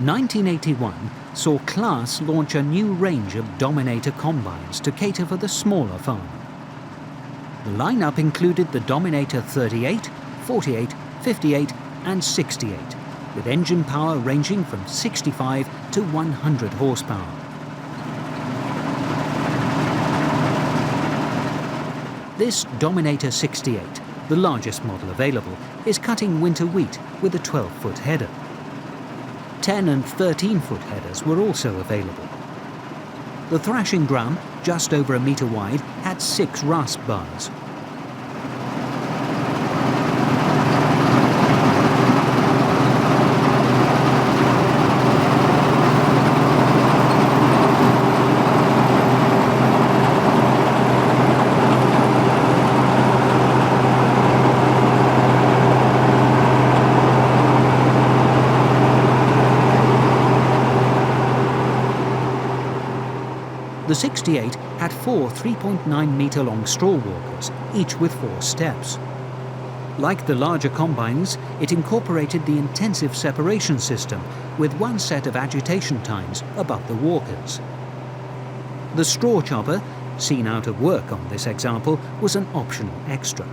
1981 saw Claas launch a new range of Dominator combines to cater for the smaller farmer. The lineup included the Dominator 38, 48, 58 and 68, with engine power ranging from 65 to 100 horsepower. This Dominator 68, the largest model available, is cutting winter wheat with a 12-foot header. 10 and 13-foot headers were also available. The thrashing drum, just over a metre wide, had 6 rasp bars. The 68 had 4 3.9-metre-long straw walkers, each with 4 steps. Like the larger combines, it incorporated the intensive separation system with one set of agitation tines above the walkers. The straw chopper, seen out of work on this example, was an optional extra.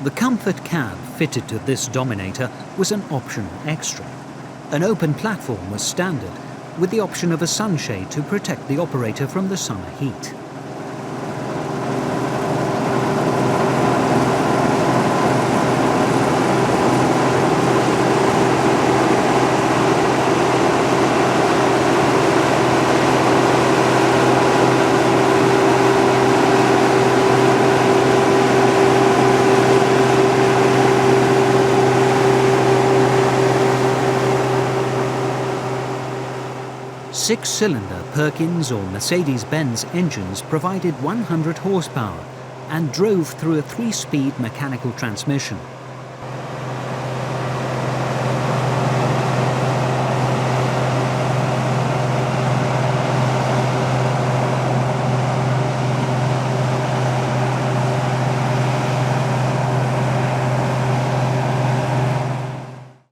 The comfort cab fitted to this Dominator was an optional extra. An open platform was standard, with the option of a sunshade to protect the operator from the summer heat. Six-cylinder Perkins or Mercedes-Benz engines provided 100 horsepower and drove through a 3-speed mechanical transmission.